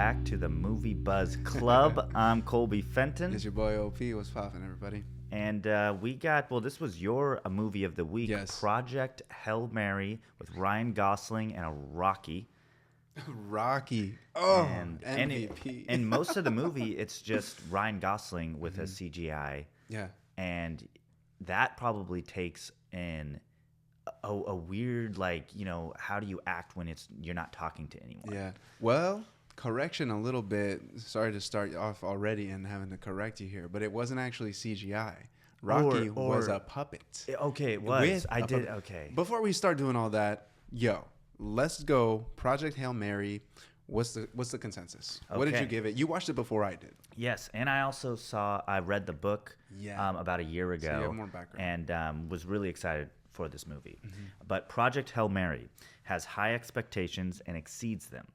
back to the Movie Buzz Club. I'm Colby Fenton. It's your boy OP. What's poppin', everybody? And this was your movie of the week, Yes. Project Hail Mary with Ryan Gosling and a Rocky. Rocky. Oh, and MVP. and most of the movie, it's just Ryan Gosling with a CGI. Yeah. And that probably takes in a weird, how do you act when you're not talking to anyone? Yeah. Well, correction a little bit. Sorry to start off already and having to correct you here, but it wasn't actually CGI. Rocky was a puppet. Okay, it was. Okay. Before we start doing all that, let's go. Project Hail Mary. What's the consensus? Okay. What did you give it? You watched it before I did. Yes, and I read the book about a year ago. So you have more background. And was really excited for this movie. But Project Hail Mary has high expectations and exceeds them.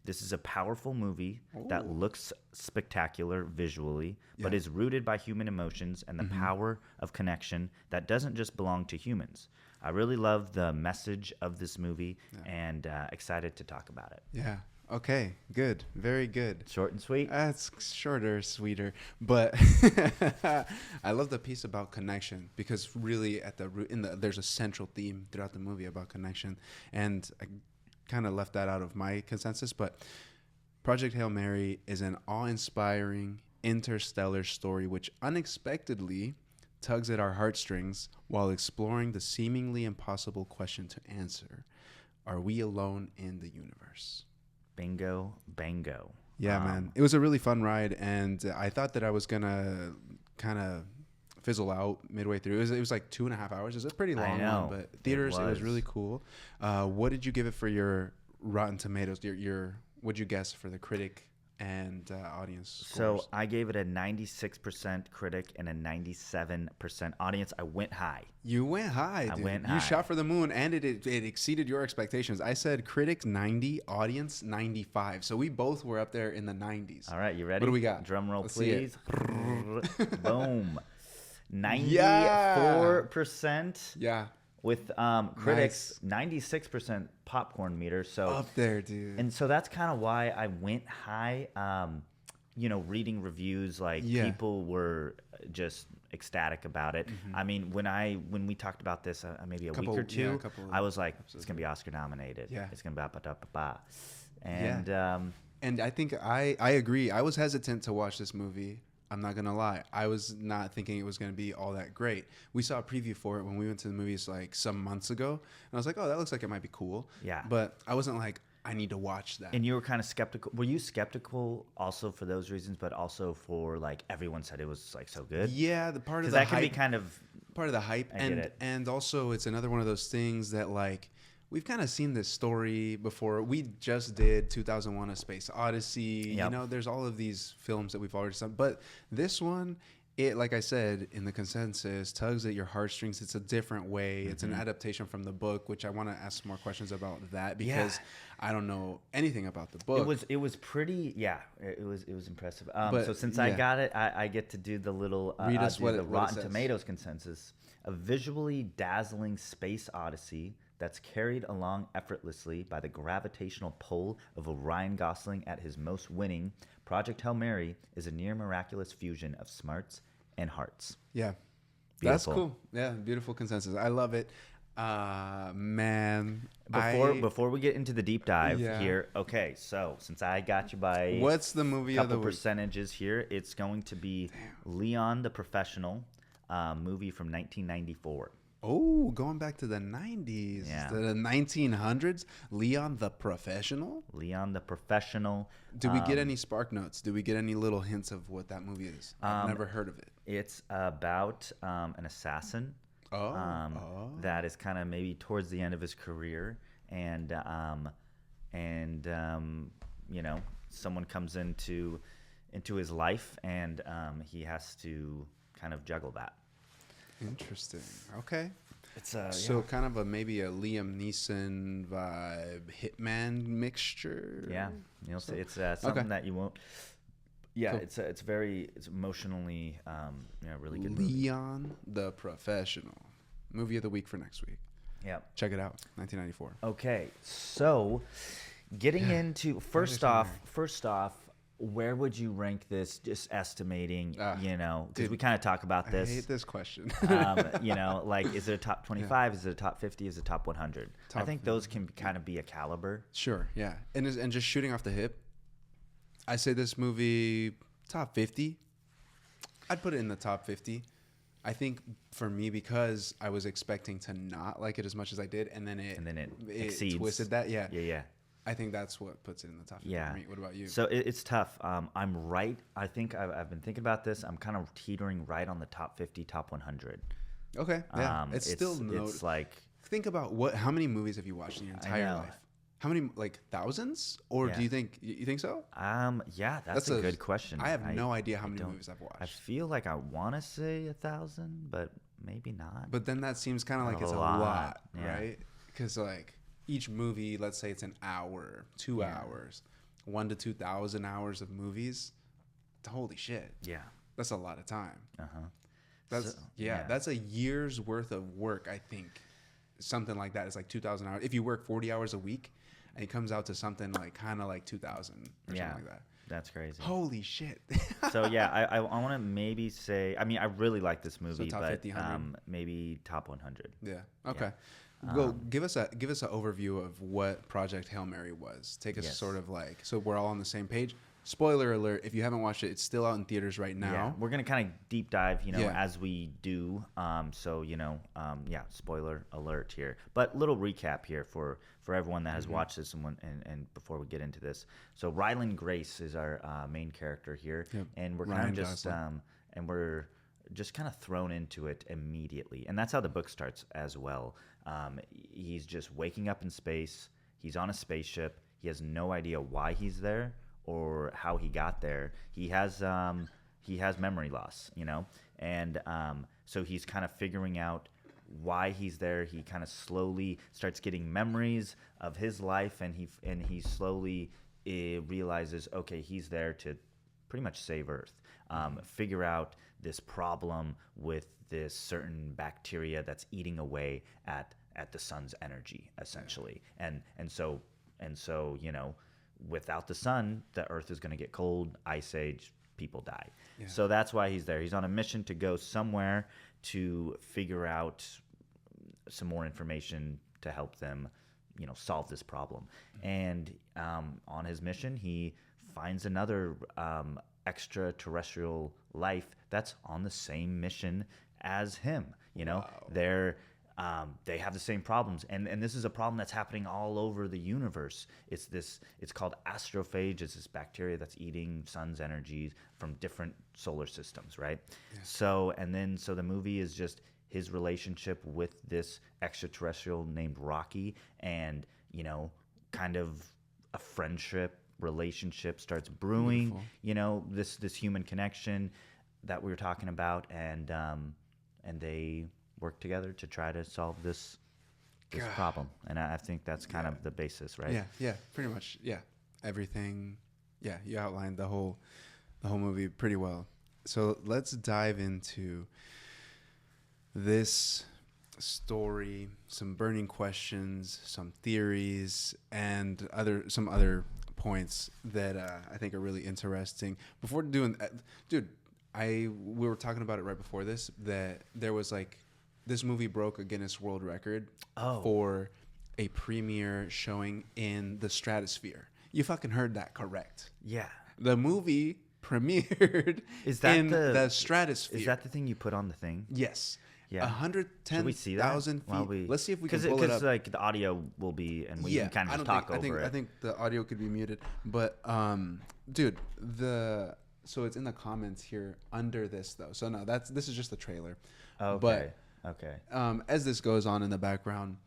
This is a powerful movie that looks spectacular visually, but is rooted by human emotions and the power of connection that doesn't just belong to humans. I really love the message of this movie and excited to talk about it. Yeah. Okay. Good. Very good. Short and sweet. It's shorter, sweeter, but I love the piece about connection because really at the root, there's a central theme throughout the movie about connection, and I kind of left that out of my consensus. But Project Hail Mary is an awe-inspiring interstellar story which unexpectedly tugs at our heartstrings while exploring the seemingly impossible question to answer: are we alone in the universe? Bingo, bango. Yeah, man. It was a really fun ride, and I thought that I was going to kind of fizzle out midway through. It was like 2.5 hours. It was a pretty long one, but theaters, it was really cool. What did you give it for your Rotten Tomatoes? What'd you guess for the critic and audience scores? So I gave it a 96% critic and a 97% audience. I went high. You went high, dude. I went high. You shot for the moon, and it exceeded your expectations. I said critic 90, audience 95. So we both were up there in the 90s. All right, you ready? What do we got? Drum roll, Let's see it. please. Boom. 94%. Yeah. With critics, 96% popcorn meter. So up there, dude. And so that's kind of why I went high. Reading reviews, people were just ecstatic about it. I mean, when we talked about this maybe a week or two, I was like, it's gonna be Oscar nominated. Yeah. It's gonna be ba-da-ba-ba. And and I think I agree. I was hesitant to watch this movie. I'm not going to lie. I was not thinking it was going to be all that great. We saw a preview for it when we went to the movies like some months ago. And I was like, oh, that looks like it might be cool. Yeah. But I wasn't like, I need to watch that. And you were kind of skeptical. Were you skeptical also for those reasons, but also for everyone said it was so good? Yeah, the part of the the hype. Because that can be kind of part of the hype. I get it. And also it's another one of those things that we've kind of seen this story before. We just did 2001: A Space Odyssey. Yep. There's all of these films that we've already seen. But this one, it, like I said, in the consensus, tugs at your heartstrings. It's a different way. It's an adaptation from the book, which I want to ask more questions about that because I don't know anything about the book. It was pretty. Yeah, it was impressive. But, so since I got it, I get to do the little read us the what it Rotten says. Tomatoes consensus: a visually dazzling space odyssey that's carried along effortlessly by the gravitational pull of a Ryan Gosling at his most winning. Project Hail Mary is a near miraculous fusion of smarts and hearts. Yeah. Beautiful. That's cool. Yeah, beautiful consensus. I love it. Man. Before we get into the deep dive here, okay, so since I got you by what's the movie of the week? Percentages here, it's going to be Leon the Professional, movie from 1994. Oh, going back to the 90s, to the 1900s. Leon the Professional? Leon the Professional. Do we get any spark notes? Do we get any little hints of what that movie is? I've never heard of it. It's about an assassin that is kind of maybe towards the end of his career. And someone comes into his life, and he has to kind of juggle that. Interesting. Okay. It's kind of maybe a Liam Neeson vibe, Hitman mixture. Yeah, it's something that you won't. Yeah, cool. It's emotionally really good. Leon the Professional, movie of the week for next week. Yeah, check it out. 1994. Okay, so getting into first off, where would you rank this? Just estimating, you know, because dude, we kind of talk about I this. hate this question. You know, like, is it a top 25? Is it a top 50? Is it a top 100? I think those can kind of be a caliber. Sure, yeah. And just shooting off the hip, I say this movie top 50. I'd put it in the top 50. I think for me, because I was expecting to not like it as much as I did, and then it exceeds. twisted that. Yeah. Yeah. I think that's what puts it in the top 50 Yeah. for me. What about you? So it's tough. I'm right. I think I've been thinking about this. I'm kind of teetering right on the top 50, top 100. Okay. Yeah. It's still it's like, think about how many movies have you watched in your entire life? How many, like thousands? Or do you think so? Yeah, that's a good question. I have no idea how many movies I've watched. I feel like I want to say 1,000, but maybe not. But then that seems kind of like it's a lot, right? Because like each movie, let's say it's an hour, 2 hours, 1,000 to 2,000 hours of movies. Holy shit! Yeah, that's a lot of time. That's that's a year's worth of work. I think something like that is like 2,000 hours. If you work 40 hours a week, and it comes out to something like kind of like 2,000 or something like that. That's crazy. Holy shit. So yeah, I want to maybe say, I mean, I really like this movie, top but 50, maybe top 100. Yeah. Okay. Well, give us an overview of what Project Hail Mary was. Take us sort of like, so we're all on the same page. Spoiler alert, if you haven't watched it, it's still out in theaters right now. Yeah, we're going to kind of deep dive, as we do. So, spoiler alert here. But little recap here for everyone that has watched this and before we get into this. So Ryland Grace is our main character here. Yep. And we're kind of just we're just kind of thrown into it immediately. And that's how the book starts as well. He's just waking up in space. He's on a spaceship. He has no idea why he's there or how he got there. He has memory loss, and so he's kind of figuring out why he's there. He kind of slowly starts getting memories of his life, and he slowly realizes, okay, he's there to pretty much save Earth, figure out this problem with this certain bacteria that's eating away at the sun's energy, essentially, and so without the sun, the Earth is going to get cold, ice age, people die. Yeah. So that's why he's there. He's on a mission to go somewhere to figure out some more information to help them, solve this problem. Mm-hmm. And on his mission, he finds another extraterrestrial life that's on the same mission as him. Wow. They have the same problems, and this is a problem that's happening all over the universe. It's called astrophage. It's this bacteria that's eating sun's energy from different solar systems, right? Yeah. So the movie is just his relationship with this extraterrestrial named Rocky, and kind of a friendship relationship starts brewing. Beautiful. This human connection that we were talking about, and they work together to try to solve this problem. And I think that's kind of the basis, right? Yeah, pretty much. Yeah, everything. Yeah, you outlined the whole movie pretty well. So let's dive into this story, some burning questions, some theories, and some other points that I think are really interesting. Before doing, dude, we were talking about it right before this, that there was like, this movie broke a Guinness World Record for a premiere showing in the stratosphere. You fucking heard that correct. Yeah. The movie premiered in the stratosphere. Is that the thing you put on the thing? Yes. Yeah. 110,000 feet. Let's see if we can pull it up. Because like the audio will be, and we can kind of just talk over it. I think the audio could be muted. But, dude, so it's in the comments here under this though. So no, this is just the trailer. Okay. But, okay. As this goes on in the background,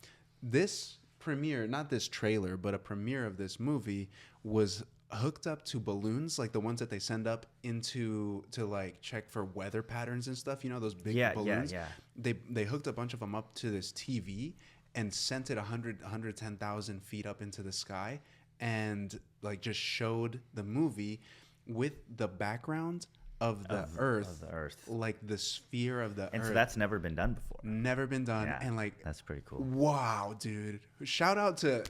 this premiere, not this trailer, but a premiere of this movie was hooked up to balloons, like the ones that they send up to like check for weather patterns and stuff. Those big balloons. Yeah. They hooked a bunch of them up to this TV and sent it 110,000 feet up into the sky, and like just showed the movie with the background of the Earth, like the sphere of the Earth. And so that's never been done before. Never been done. Yeah, and like, that's pretty cool. Wow, dude. Shout out to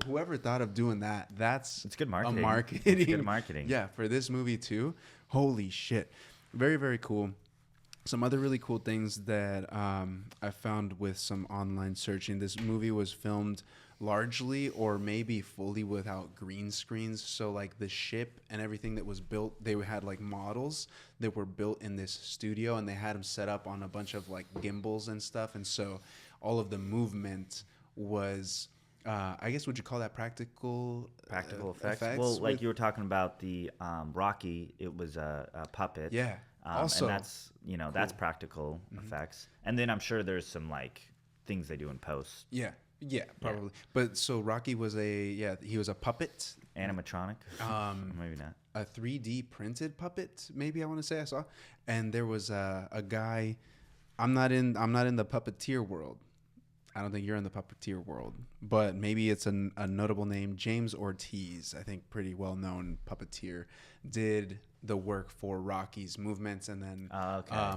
whoever thought of doing that, that's It's good a marketing. marketing. It's good marketing. Yeah, for this movie too. Holy shit. Very, very cool. Some other really cool things that I found with some online searching. This movie was filmed largely or maybe fully without green screens. So like the ship and everything that was built, they had like models that were built in this studio, and they had them set up on a bunch of like gimbals and stuff. And so all of the movement was, I guess, would you call that practical effects? Well, like you were talking about the Rocky, it was a puppet. Yeah. Also, and that's that's practical effects. And then I'm sure there's some like things they do in post. Yeah, probably. But so Rocky was he was a puppet, Animatronic. Maybe not. a 3D printed puppet. Maybe I want to say I saw, and there was a guy. I'm not in the puppeteer world. I don't think you're in the puppeteer world, but maybe it's a notable name. James Ortiz, I think pretty well known puppeteer, did the work for Rocky's movements, and then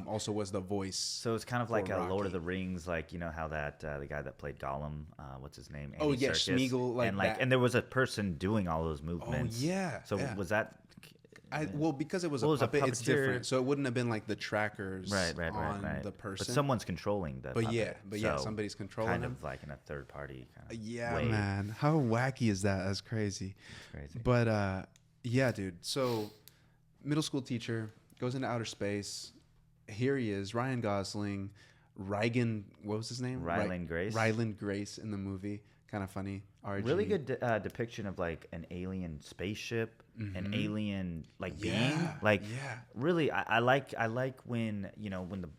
also was the voice. So it's kind of like a Rocky. Lord of the Rings, like how that the guy that played Gollum, what's his name? Oh, Andy yeah, Serkis. Smeagol, like and that. and there was a person doing all those movements. yeah, So yeah. was that? Well, because it was Well, a it was a puppet, it's puppeteer. different. So it wouldn't have been like the trackers Right. on the person. But someone's controlling the. But puppet, yeah, so somebody's controlling kind him. of like in a third party kind of Yeah, way. man. How wacky is that? That's crazy. It's crazy. But yeah, dude. So middle school teacher goes into outer space. Here he is, Ryan Gosling, Rygan. What was his name? Ryland Grace. Ryland Grace in the movie. Kind of funny. RG. Really good depiction of like an alien spaceship, an alien like being. Yeah, Like yeah. really, I like when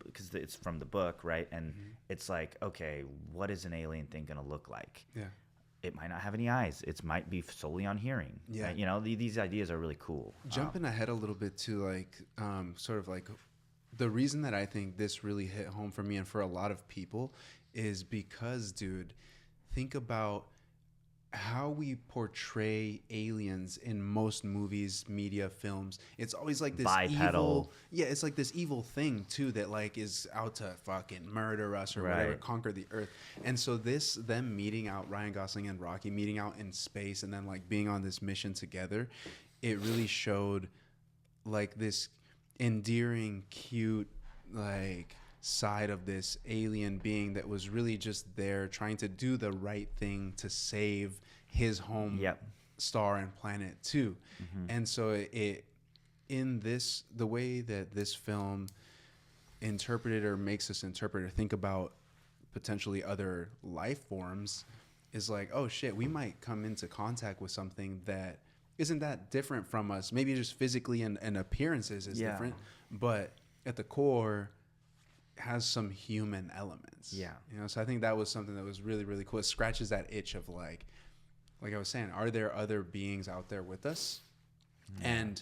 because it's from the book, right? And it's like, okay, what is an alien thing gonna look like? Yeah. It might not have any eyes. It might be solely on hearing. Yeah. Right? These ideas are really cool. Jumping ahead a little bit to like sort of like the reason that I think this really hit home for me and for a lot of people is because, dude, think about how we portray aliens in most movies, media, films. It's always like this Bipedal. it's like this evil thing too that like is out to fucking murder us or whatever, Right. conquer the earth. And so them meeting out, Ryan Gosling and Rocky meeting out in space and then like being on this mission together, it really showed like this endearing, cute, like side of this alien being that was really just there trying to do the right thing to save his home Yep. star and planet too. And so the way that this film interpreted or makes us interpret or think about potentially other life forms is like, oh shit, we might come into contact with something that isn't that different from us. Maybe just physically and appearances is Yeah. different, but at the core has some human elements. Yeah. So I think that was something that was really, really cool. It scratches that itch of like I was saying, are there other beings out there with us? And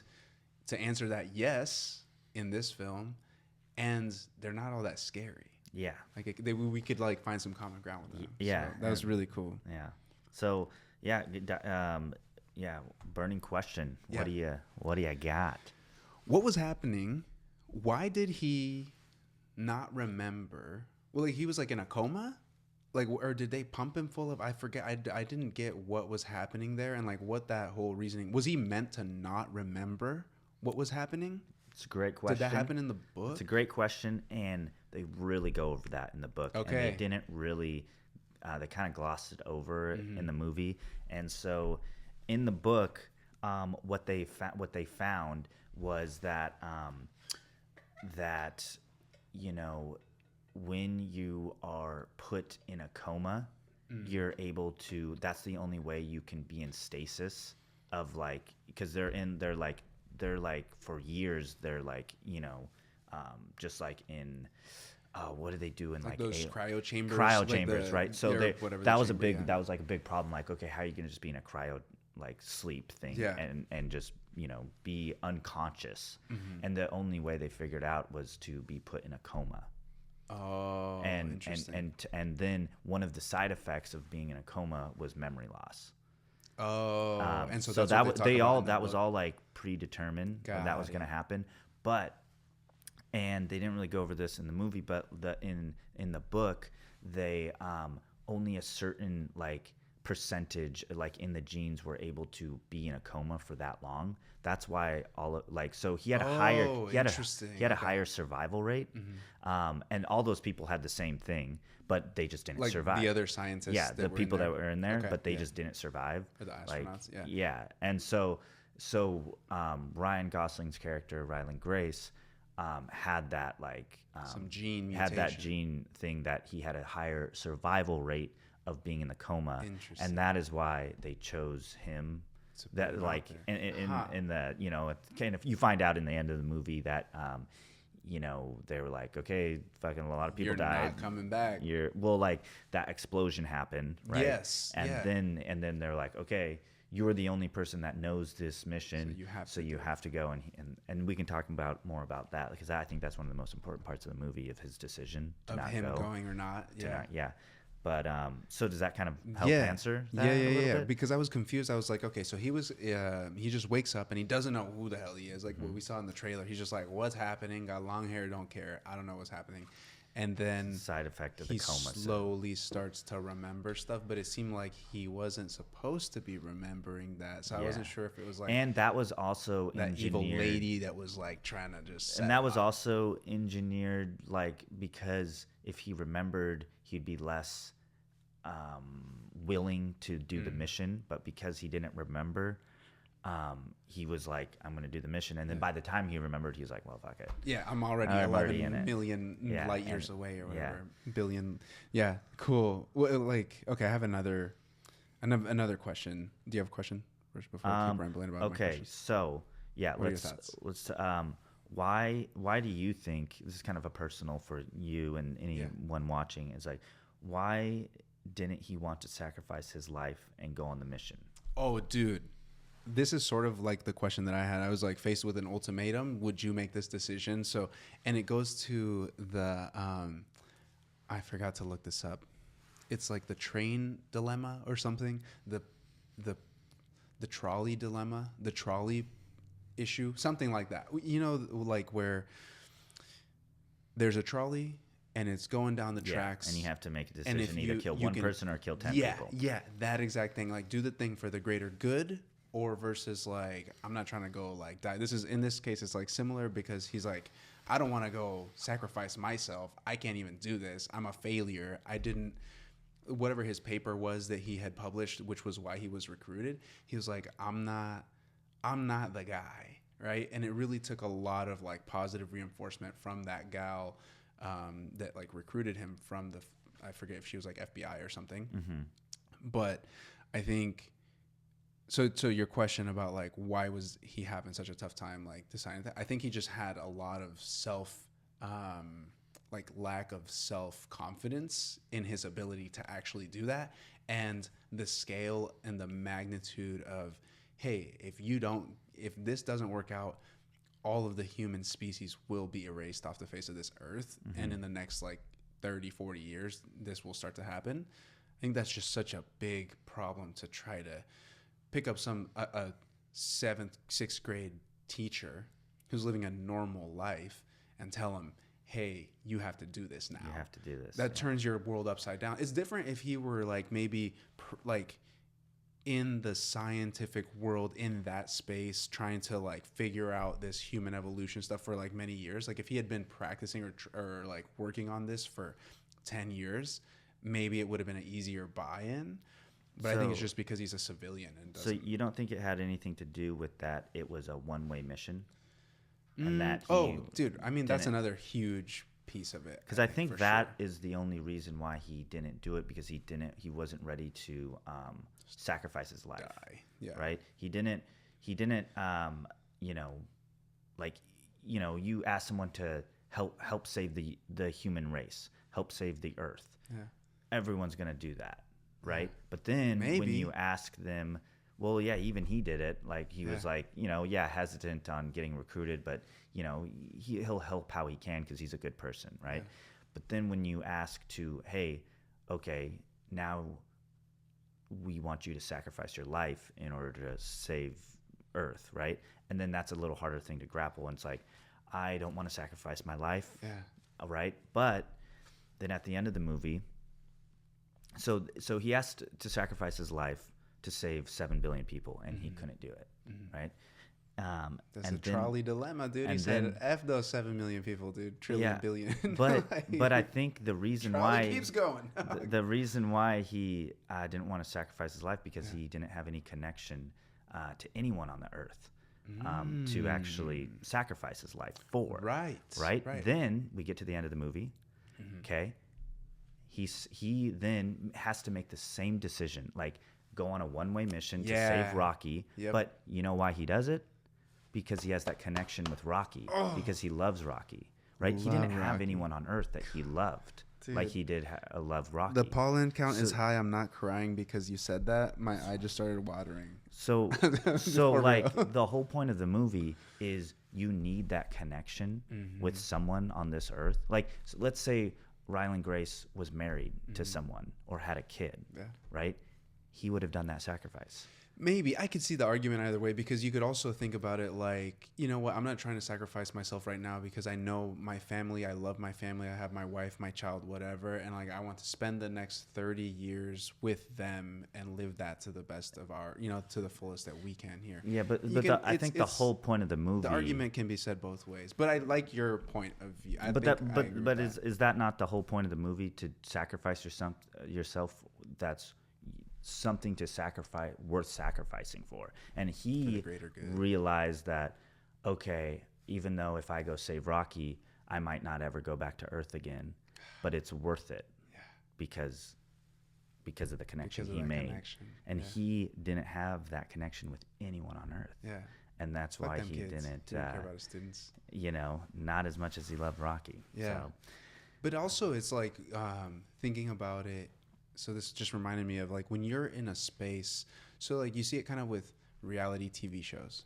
to answer that, yes, in this film, and they're not all that scary. Yeah. Like we could like find some common ground with them. Yeah. So that was really cool. Yeah. So yeah, burning question. Yeah. What do you got? What was happening? Why did he not remember? Well, like he was like in a coma, like, or did they pump him full of? I forget. I didn't get what was happening there and like what that whole reasoning was. He meant to not remember what was happening? It's a great question. Did that happen in the book? It's a great question, and they really go over that in the book. Okay. And they didn't really. They kind of glossed it over in the movie, and so in the book, what they found was that when you are put in a coma, you're able to. That's the only way you can be in stasis of like because they're like for years they're like just like in. What do they do in like those cryo chambers? Cryo chambers, right? So that was a big problem. Like, okay, how are you gonna just be in a cryo like sleep thing and just be unconscious? And the only way they figured out was to be put in a coma. Oh, interesting. And then one of the side effects of being in a coma was memory loss. Oh, and so that's that what that was all like predetermined that was going to happen, and they didn't really go over this in the movie, but in the book they only a certain like percentage, like in the genes, were able to be in a coma for that long. That's why so he had a higher interesting. he had a Okay. higher survival rate, and all those people had the same thing, but they just didn't Like survive. the other scientists. Yeah, that the were people in there. that were in there, Okay, but they yeah. just didn't survive. Or the Like, astronauts. Yeah. yeah, and so Ryan Gosling's character Ryland Grace had that Some gene had that mutation. gene thing that he had a higher survival rate of being in the coma, Interesting. and that is why they chose him. To put That it like out there. in the kind of, you find out in the end of the movie that they were like, okay, fucking a lot of people You're died. not coming back. Like that explosion happened, right? Yes, And yeah. then they're like, okay, you're the only person that knows this mission, So you have to do it. go and we can talk more about that, because I think that's one of the most important parts of the movie, of his decision to Of not him go. going or not. to Yeah. not- yeah. But so does that kind of help yeah. answer that yeah, a yeah, little yeah. bit? Because I was confused. I was like, okay, so he just wakes up and he doesn't know who the hell he is. Like Mm-hmm. what we saw in the trailer. He's just like, what's happening? Got long hair, don't care. I don't know what's happening. And then Side effect of the he coma. So slowly starts to remember stuff, but it seemed like he wasn't supposed to be remembering that. So I Yeah. wasn't sure if it was like and that was also that evil engineered. lady that was like trying to just set And that him was up. also engineered, like, because if he remembered, he'd be less willing to do the mission. But because he didn't remember, he was like, I'm going to do the mission. And then by the time he remembered, he was like, well, fuck it. Yeah, I'm already I'm 11 already in it. million Yeah, light years and- away or yeah. whatever. Billion. Yeah, cool. Well, like, okay, I have another question. Do you have a question first before I keep rambling about my Okay, questions? so yeah, What are your thoughts? let's why do you think, this is kind of a personal for you and anyone watching, is like, why didn't he want to sacrifice his life and go on the mission? Oh, dude. This is sort of like the question that I had. I was like faced with an ultimatum. Would you make this decision? So, and it goes to the, I forgot to look this up. It's like the train dilemma or something. The trolley dilemma, the trolley issue, something like that. You know, like where there's a trolley and it's going down the tracks. And you have to make a And if decision, either you- kill you one can- person or kill 10 yeah, people. Yeah, that exact thing. Like, do the thing for the greater good, or versus like, I'm not trying to go like die. In this case, it's like similar because he's like, I don't want to go sacrifice myself. I can't even do this. I'm a failure. I didn't. Whatever his paper was that he had published, which was why he was recruited. He was like, I'm not the guy, right? And it really took a lot of like positive reinforcement from that gal that like recruited him from I forget if she was like FBI or something. Mm-hmm. But I think so your question about like why was he having such a tough time like deciding that, I think he just had a lot of lack of self-confidence in his ability to actually do that, and the scale and the magnitude of, hey, if this doesn't work out, all of the human species will be erased off the face of this earth. And in the next like 30-40 years this will start to happen. I think that's just such a big problem to try to pick up a 6th grade teacher who's living a normal life and tell him, hey, you have to do this now. You have to do this. That turns your world upside down. It's different if he were like maybe like in the scientific world, in that space, trying to like figure out this human evolution stuff for like many years. Like if he had been practicing or like working on this for 10 years, maybe it would have been an easier buy-in. But I think it's just because he's a civilian and So doesn't. you don't think it had anything to do with that it was a one-way mission? And that dude, I mean, that's didn't- another huge piece of it. Because I think for that sure. is the only reason why he didn't do it, because he wasn't ready to sacrifice his life. Die. Yeah. Right? He didn't you ask someone to help save the human race, help save the earth. Yeah. Everyone's going to do that, right? But then when Maybe. you ask them, well, yeah, even he did it. Like he was like, hesitant on getting recruited, but he'll help how he can because he's a good person, right? Yeah. But then when you ask to, hey, okay, now we want you to sacrifice your life in order to save Earth, right? And then that's a little harder thing to grapple. And it's like, I don't want to sacrifice my life, Yeah. all right? But then at the end of the movie, so he asked to sacrifice his life to save 7 billion people, and he couldn't do it, right? That's and a trolley dilemma, dude. He and said, then- "F those 7 million people, dude. Trillion, billion." but Like, but I think the reason trolley why keeps going. the reason why he didn't want to sacrifice his life because he didn't have any connection to anyone on the earth to actually sacrifice his life for. Right. Then we get to the end of the movie. Okay. He then has to make the same decision, like go on a one-way mission to Yeah. save Rocky. Yep. But you know why he does it? Because he has that connection with Rocky. Because he loves Rocky. Right? He didn't Love have Rocky. anyone on earth that he loved like Dude. he did love Rocky. The pollen count is So- high. I'm not crying because you said that. My eye just started watering. So For like real. the whole point of the movie is you need that connection with someone on this earth. Like let's say Ryland Grace was married to someone or had a kid, Yeah. right? He would have done that sacrifice. Maybe I could see the argument either way, because you could also think about it like, you know what, I'm not trying to sacrifice myself right now because I know my family, I love my family, I have my wife, my child, whatever, and like I want to spend the next 30 years with them and live that to the best of our, you know, to the fullest that we can here. Yeah, but You but can- I think the whole point of the movie. The argument can be said both ways, but I like your point of view. I But think that I but agree but with is that not the whole point of the movie, to sacrifice yourself? That's something to sacrifice, worth sacrificing for. And he greater good. realized that, okay, even though if I go save Rocky, I might not ever go back to Earth again, but it's worth it because of the connection Because of he that made. connection, And yeah. he didn't have that connection with anyone on Earth. Yeah. And that's Fuck why them he kids. didn't, He didn't care about his students. not as much as he loved Rocky. Yeah. So, But also, it's like thinking about it. So this just reminded me of like when you're in a space. So like you see it kind of with reality TV shows,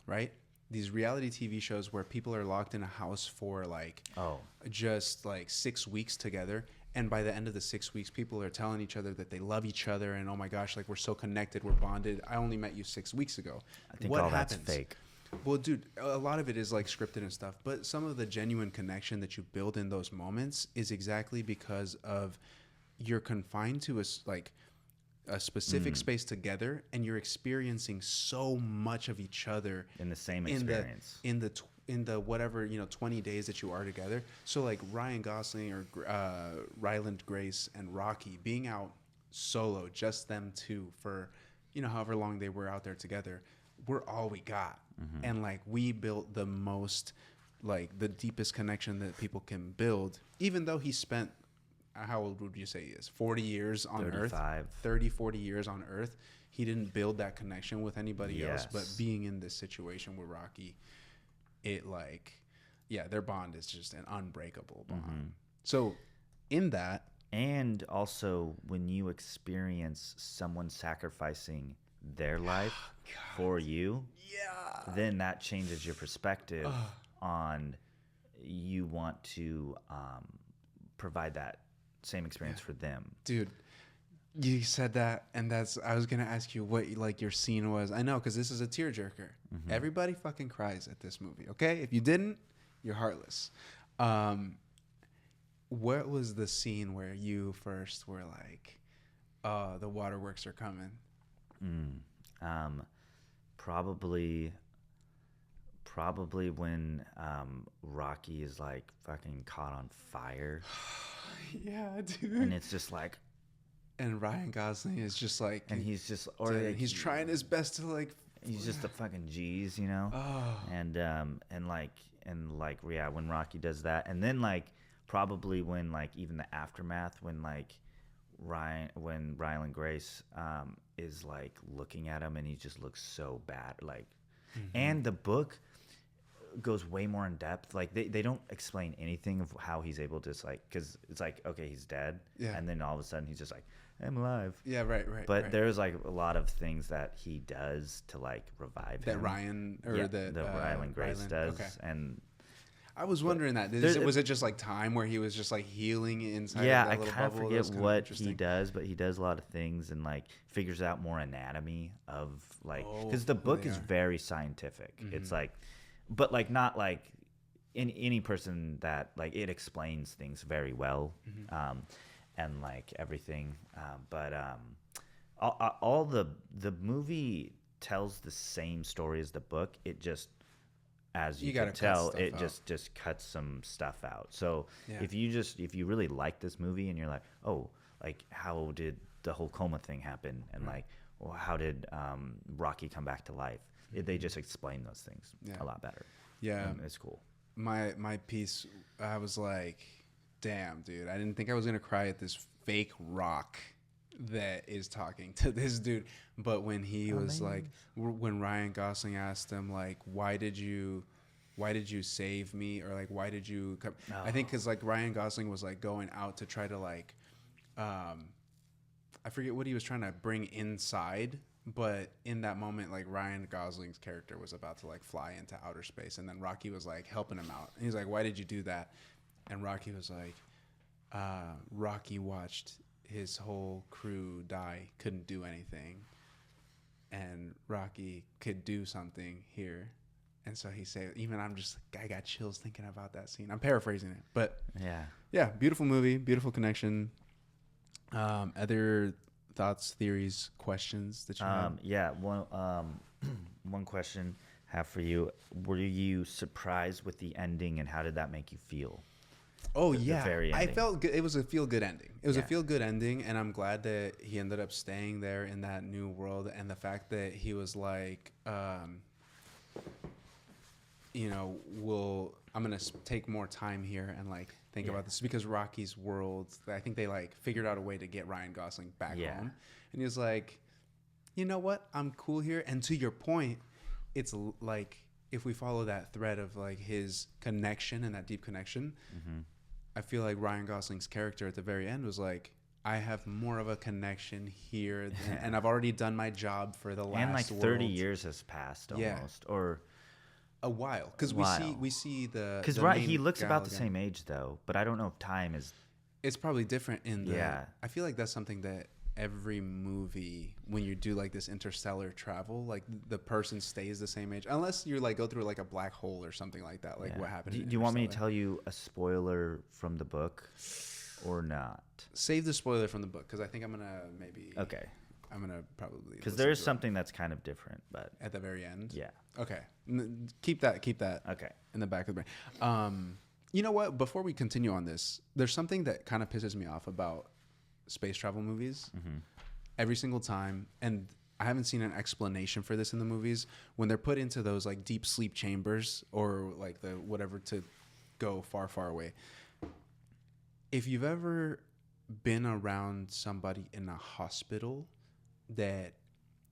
right? These reality TV shows where people are locked in a house for like just like 6 weeks together. And by the end of the 6 weeks, people are telling each other that they love each other. And oh my gosh, like we're so connected. We're bonded. I only met you 6 weeks ago. I think What all happens? that's fake. Well, dude, a lot of it is like scripted and stuff, but some of the genuine connection that you build in those moments is exactly because of you're confined to a specific space together, and you're experiencing so much of each other In the same in experience. in the whatever 20 days that you are together. So like Ryan Gosling or Ryland Grace and Rocky being out solo, just them two for however long they were out there together, we're all we got. And like we built the most, like the deepest connection that people can build, even though he spent, how old would you say he is? 40 years on 35. Earth, 30, 40 years on Earth. He didn't build that connection with anybody else, but Yes. being in this situation with Rocky, it like, yeah, their bond is just an unbreakable bond. So in that, And also, when you experience someone sacrificing their life for you, then that changes your perspective on you want to provide that same experience for them. dude, you said that, and I was gonna ask you what like your scene was. I know, because this is a tearjerker. Everybody fucking cries at this movie. Okay, if you didn't, you're heartless. What was the scene where you first were like, "Oh, the waterworks are coming"? Probably when Rocky is like fucking caught on fire, Yeah, dude. and it's just like, And Ryan Gosling is just like, and he's just, he's trying his best to like. he's just a fucking G's, you know. Oh. And yeah, when Rocky does that, and then like probably when like even the aftermath, when like Ryland Grace is like looking at him, and he just looks so bad, like. And the book goes way more in depth. Like they don't explain anything of how he's able to just like, because it's like, okay, he's dead, Yeah. and then all of a sudden he's just like, I'm alive. Yeah, right. But right. there's like a lot of things that he does to like revive that him. Ryan or Yeah, that Ryland Grace Ryland, does, okay. and I was wondering that. Was it just like time where he was just like healing inside yeah, of that I little kind of bubble? That forget was kinda what he interesting. does, but he does a lot of things and like figures out more anatomy of like, because the who book they is are. very scientific. It's like, but like not like in any person that like it explains things very well. and like everything. All the movie tells the same story as the book. It just, as you gotta can cut tell, stuff it out. just cuts some stuff out. So Yeah. if you really like this movie and you're like, oh, like how did the whole coma thing happen, and like, well, how did Rocky come back to life? They just explain those things Yeah. a lot better. Yeah. And it's cool. My piece, I was like, damn, dude, I didn't think I was gonna cry at this fake rock that is talking to this dude. But when he was like, when Ryan Gosling asked him like, why did you save me, or like, why did you come? I think because like Ryan Gosling was like going out to try to like, I forget what he was trying to bring inside, but in that moment, like Ryan Gosling's character was about to like fly into outer space, and then Rocky was like helping him out, and he's like, why did you do that? And Rocky was like, Rocky watched his whole crew die, couldn't do anything, and Rocky could do something here. And so he said, even I got chills thinking about that scene. I'm paraphrasing it, but yeah, beautiful movie, beautiful connection. Other thoughts, theories, questions that you have? One question I have for you: were you surprised with the ending, and how did that make you feel? Oh The yeah, very I ending. felt good. It was a feel good ending. It was a Yeah. feel good ending, and I'm glad that he ended up staying there in that new world, and the fact that he was like, I'm gonna take more time here and like think about this, because Rocky's world, I think they like figured out a way to get Ryan Gosling back home, and he was like, you know what, I'm cool here. And to your point, it's like if we follow that thread of like his connection and that deep connection, I feel like Ryan Gosling's character at the very end was like, I have more of a connection here, and I've already done my job for the last And like 30 world. years has passed Yeah. almost, or A while, because we see the because the right, main he looks gal about the again. same age though, but I don't know if time is. It's probably different in the. Yeah. I feel like that's something that every movie, when you do like this interstellar travel, like the person stays the same age, unless you like go through like a black hole or something like that. Like what happened? Do in you want me to Interstellar. tell you a spoiler from the book, or not? Save the spoiler from the book, because I think I'm gonna maybe. Okay. I'm gonna probably. Because listen there is to it something that's kind of different, but at the very end. yeah. Okay. Keep that. Okay. In the back of the brain. You know what? Before we continue on this, there's something that kind of pisses me off about space travel movies. Every single time, and I haven't seen an explanation for this in the movies, when they're put into those like deep sleep chambers or like the whatever to go far, far away. If you've ever been around somebody in a hospital that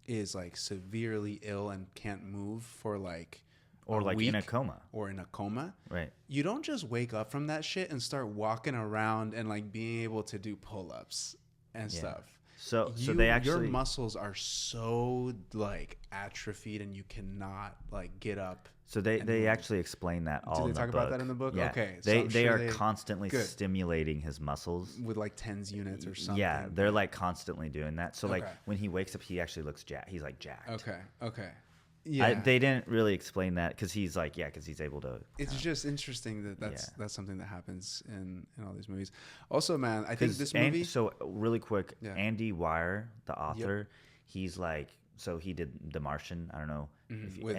is like severely ill and can't move for like Or like in a week coma. or in a coma, Right. you don't just wake up from that shit and start walking around and like being able to do pull-ups and stuff. So they actually. your muscles are so like atrophied and you cannot like get up. So they move. actually explain that all Do in they the talk book. about that in the book? Yeah. Okay, so They I'm they sure are they- constantly Good. stimulating his muscles. With like tens units or something. Yeah, they're like constantly doing that. So like Okay. when he wakes up, he actually looks jacked. He's like jacked. Okay. Yeah. They didn't really explain that because he's like, because he's able to. It's just interesting that Yeah. that's something that happens in all these movies. Also, man, I think this And movie. so really quick, Yeah. Andy Weir, the author, he's like, so he did The Martian. I don't know. If you- with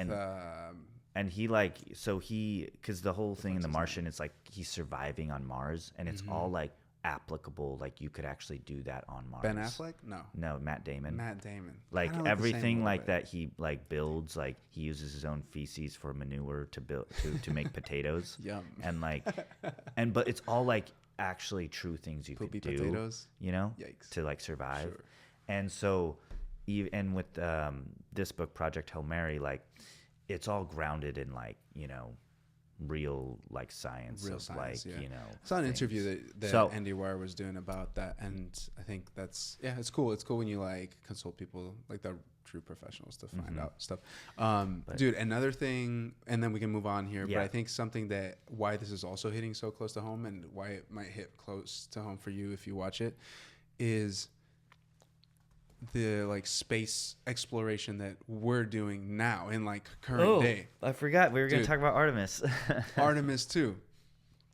and he like, so because the whole thing in The Martian is like he's surviving on Mars, and it's all like applicable. Like you could actually do that on Mars. Ben Affleck? No. No, Matt Damon. Matt Damon. Like Kinda everything the same like little that he like builds, like he uses his own feces for manure to build to make potatoes. Yum. And like but it's all like actually true things you Poopy could do, potatoes? you know, Yikes. to like survive. Sure. And so and with this book, Project Hail Mary, like it's all grounded in like, real like science Real of science, like, yeah. I saw an things. interview that So- Andy Weir was doing about that, and I think that's it's cool. It's cool when you like consult people like the true professionals to find out stuff. Dude, another thing, and then we can move on here. Yeah. But I think something that why this is also hitting so close to home, and why it might hit close to home for you if you watch it, is the like space exploration that we're doing now in like current day. I forgot we were going to Dude. talk about Artemis. Artemis 2.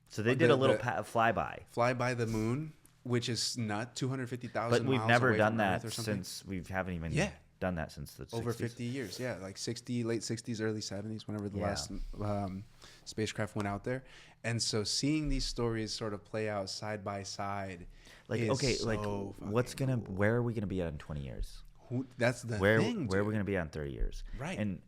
So they did a little the- flyby. Fly by the moon which is not 250,000 But we've miles never away done from that Earth or something. since we haven't even Yeah. done that since the Over 60s. 50 years, yeah, like 60, late 60s, early 70s, whenever the Yeah. last spacecraft went out there. And so seeing these stories sort of play out side by side, Like, is okay, like, so what's fucking gonna? cool. Where are we gonna be at in 20 years? That's the Where thing, where are we dude. gonna be at in 30 years? Right. And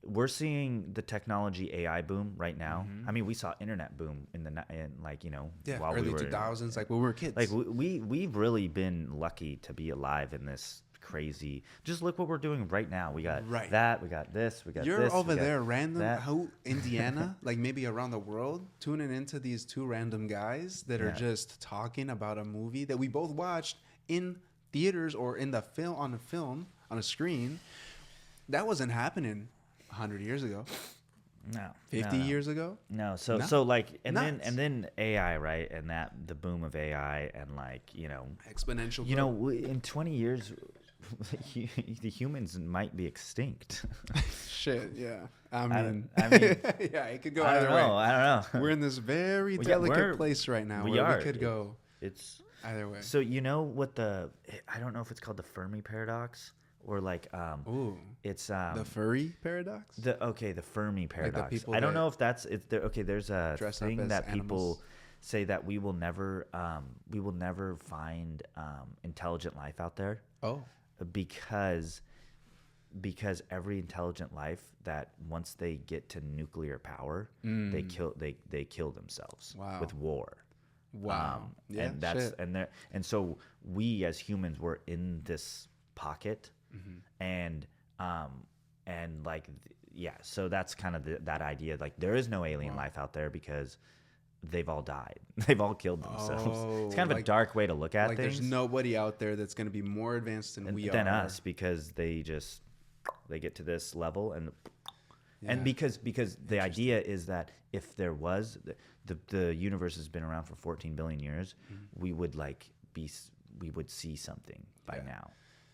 we're seeing the technology AI boom right now. Mhm. I mean, we saw internet boom in like, you know, Yeah, while early we were 2000s, like when we were kids. like we've really been lucky to be alive in this crazy. Just look what we're doing right now. We got Right. that. We got this. We got You're this. we over got there random, that. how Indiana, like maybe around the world, tuning into these two random guys that are Yeah. just talking about a movie that we both watched in theaters or in the film on a screen. That wasn't happening 100 years ago, No, 50 no. years ago. No, so No. so like Nuts. then AI, right? And that the boom of AI and like, you know, Exponential. you know, growth. in 20 years the humans might be extinct. Shit, yeah. I don't- mean, I mean, yeah, it could go I either don't know. way. I don't know. We're in this very Yeah, delicate we're- place right now we where are. we could go It's either way. so you know what I don't know if it's called the Fermi paradox or like Ooh, it's the furry paradox. the Fermi paradox. people I don't that know if that's it's there. Okay, there's a dress up thing as that people animals. say that we will never find intelligent life out there Oh, because every intelligent life that once they get to nuclear power, they kill themselves Mm. Wow. with war. wow. Yeah, and that's shit. and so we as humans were in this pocket, Mm-hmm. and like yeah, so that's kind of that idea. Like there is no alien life out there because they've all died. They've all killed themselves. It's Oh, kind of a like- dark way to look at like things. there's nobody out there that's going to be more advanced than we than are. us because they get to this level and Yeah. because the idea is that if there was the universe has been around for 14 billion years, we would we would see something by Yeah. now.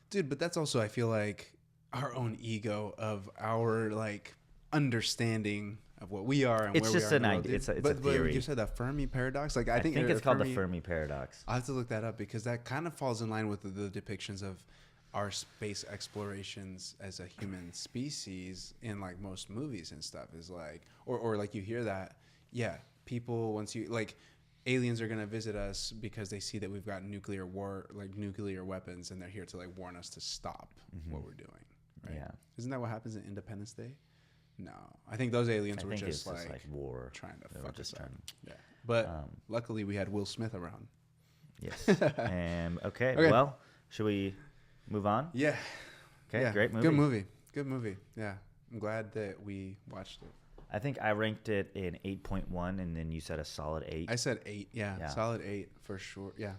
Dude, but that's also, I feel like, our own ego of our like understanding of what we are and It's where just we are an in the world, idea. dude. It's a but theory. you said the Fermi paradox. Like I think it's called the Fermi- Fermi paradox. I'll have to look that up because that kind of falls in line with the depictions of our space explorations as a human species in like most movies and stuff is like, or like you hear that, yeah, people, once you like aliens are going to visit us because they see that we've got nuclear weapons and they're here to like warn us to stop what we're doing. Right? Yeah. Isn't that what happens in Independence Day? No, I think those aliens I were think just it's just like war. trying to They were fuck just us up. trying- Yeah, but Um, luckily we had Will Smith around. Yes. Okay. Okay. Well, should we move on? Yeah. Okay. Yeah, Great movie. Good movie. Good movie. Yeah. I'm glad that we watched it. I think I ranked it in 8.1, and then you said a solid 8. I said 8. Yeah. Yeah. Solid 8 for sure. Yeah.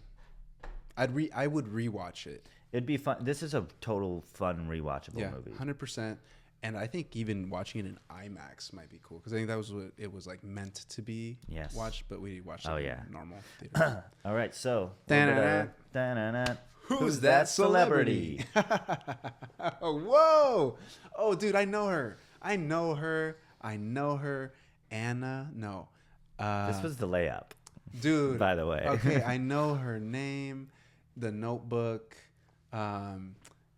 I would rewatch it. It'd be fun. This is a total fun rewatchable Yeah. movie. 100%. And I think even watching it in IMAX might be cool because I think that was what it was like meant to be Yes. watched, but we watched it Oh, in yeah. normal theater. All right. So. Da-na-na. Da-na-na. Who's that celebrity? Whoa! Oh, dude, I know her. Anna. No. This was the layup, Dude. by the way. Okay, I know her name. The Notebook.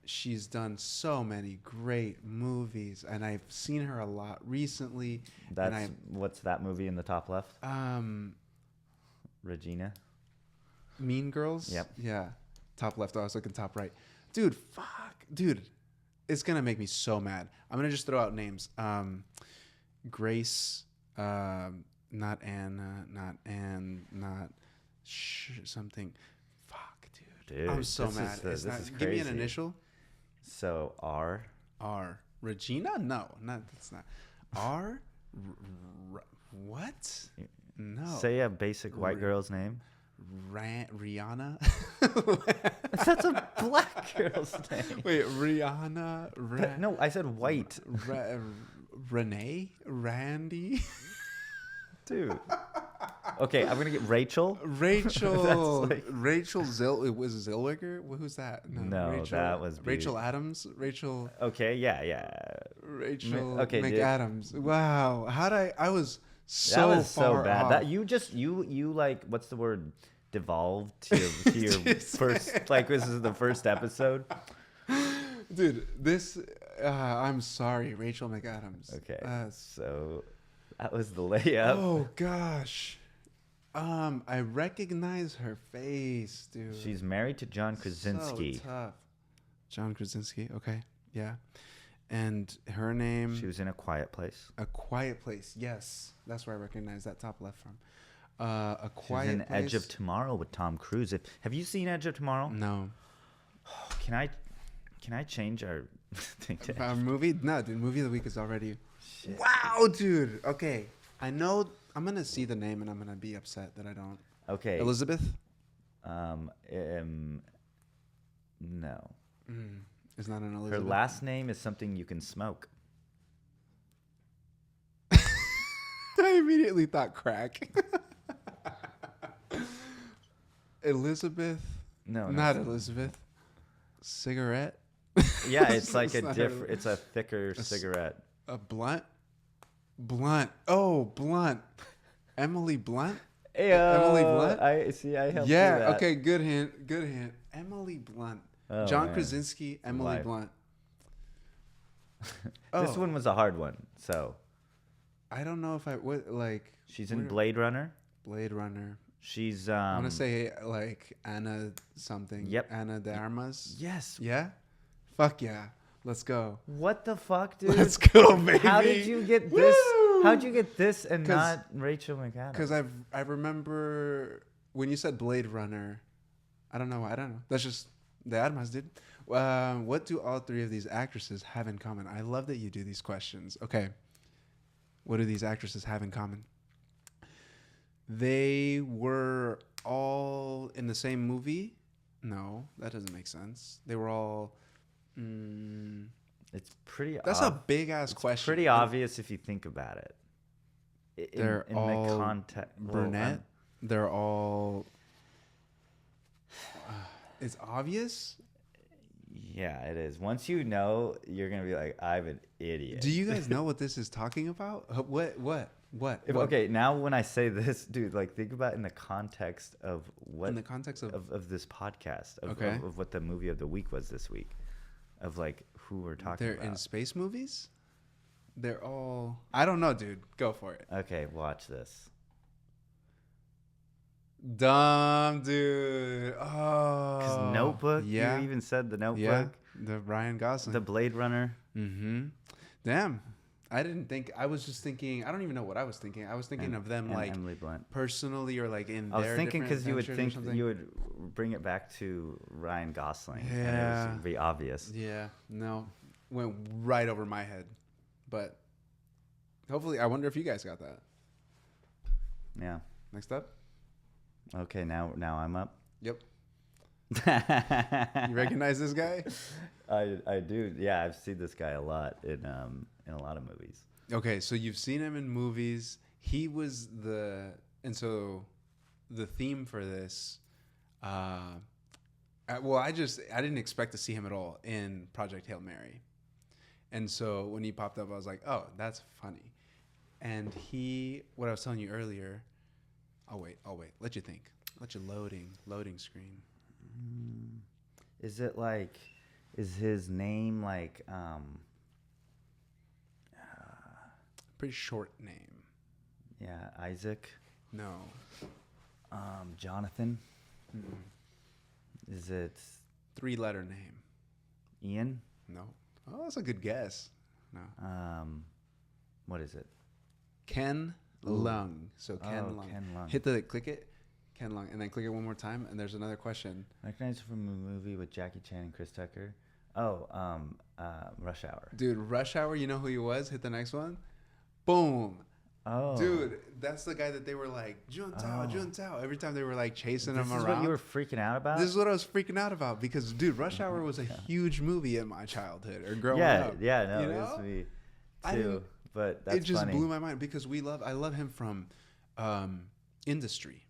She's done so many great movies, and I've seen her a lot recently. That's what's that movie in the top left? And Regina. Mean Girls. Yep. Yeah. Top left. Oh, I was looking top right. Dude, fuck. Dude, it's gonna make me so mad. I'm gonna just throw out names. Grace. Not Anna. Not Anne. Not something. Fuck, dude. Dude, I'm so this mad. is the- It's this not, is give me an crazy. initial. So R. R. Regina? No, not that's not. R. What? No. Say a basic white girl's name. Rihanna. That's a black girl's name. Wait, Rihanna. No, I said white. Renee. Randy. Dude. Okay, I'm gonna get Rachel. Rachel. That's like- Rachel It was Zellweger. Who's that? No, Rachel, that was Rachel Adams. Rachel. Okay, yeah. Rachel okay, dude. McAdams. Wow. I was so That was so far bad. off. That you like what's the word? devolved to your first, like this is the first episode. Dude, this. I'm sorry, Rachel McAdams. Okay, so that was the layup. Oh gosh. I recognize her face, dude. She's married to John Krasinski. So tough. John Krasinski. Okay, yeah. And her name. She was in A Quiet Place. A Quiet Place. Yes, that's where I recognize that top left from. A Quiet She's in Place. Edge of Tomorrow with Tom Cruise. Have you seen Edge of Tomorrow? No. Can I change our thing to Our movie? No, dude. Movie of the week is already. Shit. Wow, dude. Okay, I know. I'm gonna see the name and I'm gonna be upset that I don't. Okay. Elizabeth. No. It's not an Her Elizabeth. last name is something you can smoke. I immediately thought crack. Elizabeth. No, Not Elizabeth. Cigarette. Yeah, it's like It's a not different. It's a thicker cigarette. A blunt. Blunt. Oh, Blunt. Emily Blunt. Emily Blunt. I see. I helped you Yeah. that. Okay. Good hint. Good hint. Emily Blunt. Oh, John man. Krasinski. Emily Life. Blunt. This one was a hard one. So I don't know if I would like. she's in where- Blade Runner. Blade Runner. She's I want to say like Anna something. Yep. Anna de Armas. yes. Yeah. Fuck yeah. Let's go. What the fuck, dude? Let's go, baby. How did you get this? Woo! How'd you get this and 'Cause- not Rachel McAdams? Because I remember when you said Blade Runner. I don't know. That's just the Armas, dude. What do all three of these actresses have in common? I love that you do these questions. Okay. What do these actresses have in common? They were all in the same movie? No, that doesn't make sense. They were all. It's pretty. That's a big ass question. Pretty obvious if you think about it. They're all the context. brunette. They're all. It's obvious. Yeah, it is. Once you know, you're gonna be like, I'm an idiot. Do you guys know what this is talking about? What? Okay, now when I say this, dude, like think about in the context of what In the context of this podcast, Okay. of what the movie of the week was this week, of like who we're talking they're about. in space movies. They're all. I don't know, dude. Go for it. Okay, watch this. Dumb, dude. Oh. Because Notebook. Yeah. You even said the Notebook. Yeah. The Ryan Gosling. The Blade Runner. Mm-hmm. Damn. I didn't think. I was just thinking. I don't even know what I was thinking. I was thinking of them and like Emily Blunt. personally or like in. I was their thinking different because you would ventures or think something. you would bring it back to Ryan Gosling. And it Yeah. would be obvious. Yeah. No. Went right over my head, but hopefully, I wonder if you guys got that. Yeah. Next up. Okay, now I'm up. Yep. You recognize this guy? I do. Yeah, I've seen this guy a lot in a lot of movies. Okay, so you've seen him in movies. He was and so the theme for this. I didn't expect to see him at all in Project Hail Mary, and so when he popped up, I was like, oh, that's funny. And what I was telling you earlier. I'll wait. Let you think. Let you loading screen. Is his name like Pretty short name. yeah, Isaac? No. Jonathan? Mm-mm. Is it 3-letter name. Ian? No. Oh, that's a good guess. No. What is it? Ken Lung. So Ken Lung. Ken Lung. Click it. Ken Lung. And then click it one more time. And there's another question. Recognized from a movie with Jackie Chan and Chris Tucker. Oh, Rush Hour. Dude, Rush Hour, you know who he was? Hit the next one. Boom. Oh. Dude, that's the guy that they were like, Juntao. Every time they were like chasing him This is around. what you were freaking out about? This is what I was freaking out about because, dude, Rush Hour was a huge movie in my childhood or growing up. Yeah, no, you it know? was me I too. didn't- But that's It just funny. blew my mind because I love him from Industry.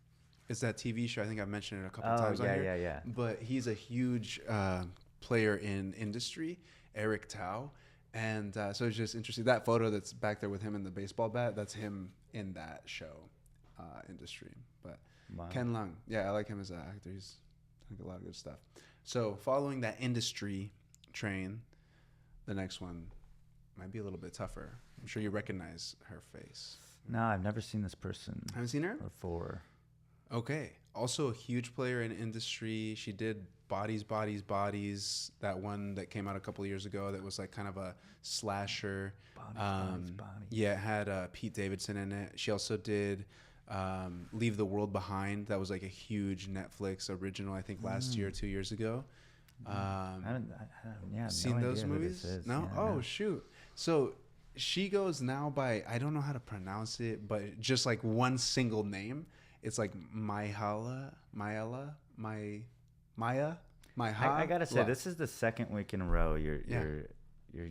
It's that TV show. I think I've mentioned it a couple times on here. yeah. But he's a huge player in Industry, Eric Tao. And so it's just interesting. That photo that's back there with him in the baseball bat, that's him in that show. industry. But Wow. Ken Leung, yeah, I like him as an actor. He's done a lot of good stuff. So following that industry train, the next one might be a little bit tougher. I'm sure you recognize her face. No, I've never seen this person Haven't seen her? before. Okay. Also a huge player in industry. She did Bodies, Bodies, Bodies. That one that came out a couple of years ago that was like kind of a slasher. Bodies. Yeah, it had Pete Davidson in it. She also did Leave the World Behind. That was like a huge Netflix original, I think last year, 2 years ago. I have Seen no those idea who movies? this is. No? Yeah, Oh, no. shoot. So she goes now by, I don't know how to pronounce it, but just like one single name. It's like Maya. I gotta say, this is the second week in a row. You're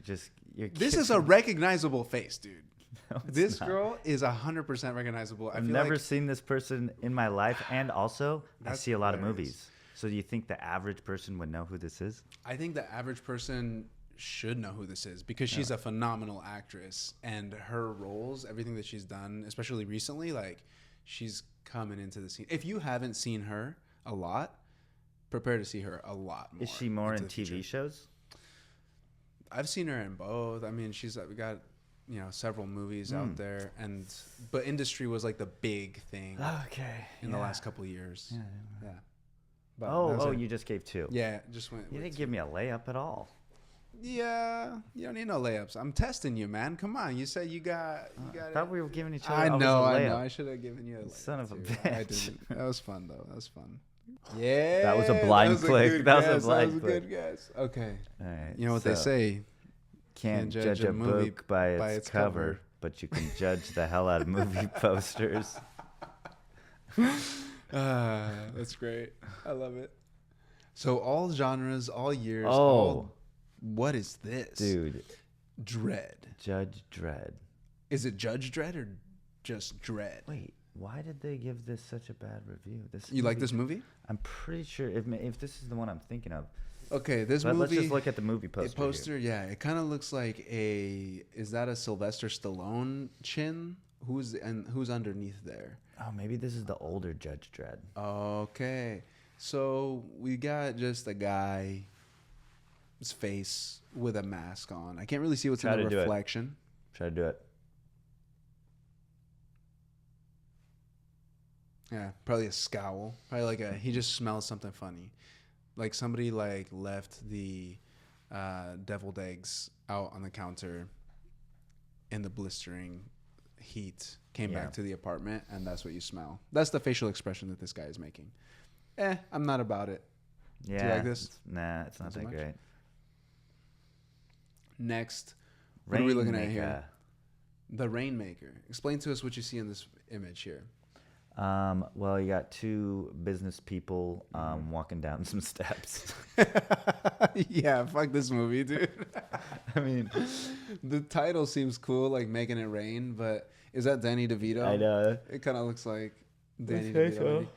This is a recognizable face, dude. No, it's This not. girl is 100% recognizable. I I've feel never like seen this person in my life, and also I That's see a lot of hilarious. movies. So do you think the average person would know who this is? I think the average person should know who this is because she's a phenomenal actress, and her roles, everything that she's done, especially recently, like she's coming into the scene. If you haven't seen her a lot, prepare to see her a lot more. Is she more into in the TV future. shows? I've seen her in both. I mean, she's we got several movies out there, but industry was like the big thing Okay. in the last couple of years. Yeah. But that was Oh, it. you just gave two. Yeah, just went. You with didn't give me a layup at all. Yeah, you don't need no layups. I'm testing you, man. Come on. You said you got I thought we were giving each other I always know, a I layup. know. I should have given you a layup. Son of a too. I bitch. didn't. That was fun though. That was fun. Yeah. That was a blind click. good That was a guess. blind That was a click. good guess. Okay. All right, You know what they so, say? Can't judge a movie book by its cover, but you can judge the hell out of movie posters. That's great. I love it. So all genres, all years. Oh, What is this? dude, Dread. Judge Dredd. Is it Judge Dredd or just Dread? Wait, why did they give this such a bad review? You like this movie? I'm pretty sure if this is the one I'm thinking of. Okay, this But movie. let's just look at the movie poster. A poster, yeah. It kind of looks like is that a Sylvester Stallone chin? Who's underneath there? Here. Oh, maybe this is the older Judge Dredd. Okay. So we got just a guy's face with a mask on. I can't really see what's Try in to the do it. reflection. Try to do it. Yeah, probably a scowl. Probably like he just smells something funny. Like somebody like left the deviled eggs out on the counter in the blistering heat, came Yeah. back to the apartment, and that's what you smell. That's the facial expression that this guy is making. I'm not about it. Yeah. you like this? Nah, it's not Not so that much? great. Next, what are we looking at Rainmaker. here? The Rainmaker. Explain to us what you see in this image here. Well, you got two business people walking down some steps. Yeah, fuck this movie, dude. I mean, The title seems cool, like making it rain, but is that Danny DeVito? I know. It kind of looks like Danny Let's say DeVito. so.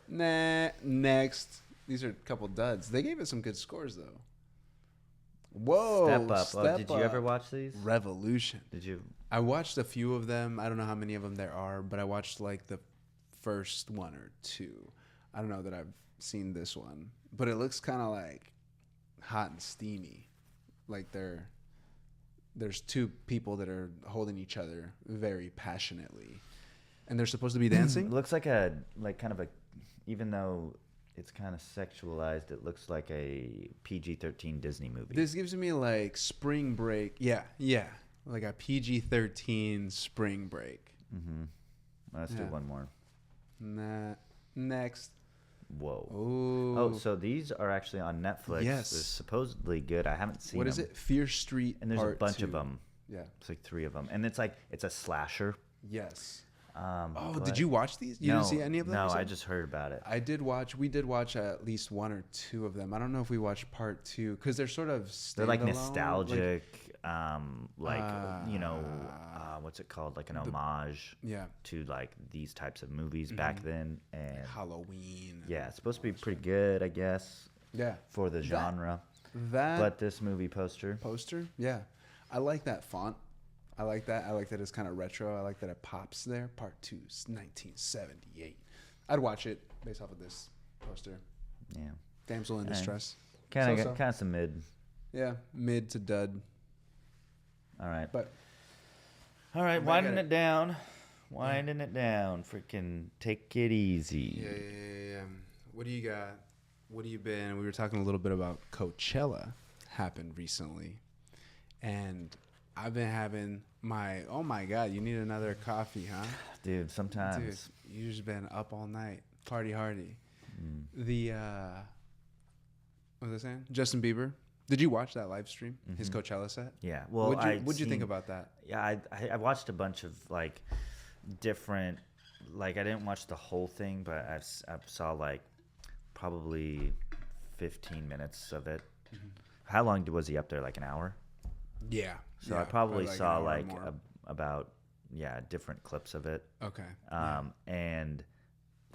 maybe. Nah, next. These are a couple duds. They gave it some good scores, though. Whoa. Step Up. Step Did you Up. ever watch these? Revolution. Did you? I watched a few of them. I don't know how many of them there are, but I watched like the first one or two. I don't know that I've seen this one, but it looks kind of like hot and steamy. Like there's two people that are holding each other very passionately, and they're supposed to be It dancing. looks like kind of a, even though it's kind of sexualized, it looks like a PG-13 Disney movie. This gives me like Spring Break. Yeah, like a PG-13 Spring Break. Mm-hmm. Let's do Yeah. one more. Nah. Next. Whoa. Ooh. Oh, so these are actually on Netflix. Yes. They're supposedly good. I haven't seen What is them. it? Fear Street. And there's Part a bunch 2. of them. Yeah. It's like 3 of them, and it's a slasher. Yes. Oh, Did you watch these? You didn't see any of them? No, you I said? just heard about it. We did watch at least 1 or 2 of them. I don't know if we watched part 2 because they're sort of They're like standalone, nostalgic, Ah. what's it called? Like an homage yeah, to like these types of movies back then, and Halloween. yeah, it's supposed to be pretty good, I guess, Yeah. for the genre. That But this movie poster, poster, yeah, I like that font. I like that. I like that it's kind of retro. I like that it pops there. Part 2, 1978. I'd watch it based off of this poster. Yeah. Damsel in Distress. Kind So-so. of some mid. Yeah, mid to dud. All right. But All right, But I winding gotta- it down. Winding it down. Freaking take it easy. yeah. What do you got? What have you been? We were talking a little bit about Coachella happened recently. And I've been having my, oh my God, you need another coffee, huh? Dude, sometimes. Dude, you just been up all night. Party hardy. Mm. The, what was I saying? Justin Bieber. Did you watch that live stream? His Mhm. Coachella set? Yeah. Well, What'd you think about that? Yeah, I watched a bunch of like different, like I didn't watch the whole thing, but I saw like probably 15 minutes of it. How long was he up there? Like an hour? Yeah. So yeah, I probably an saw hour or like more. about different clips of it. Okay. And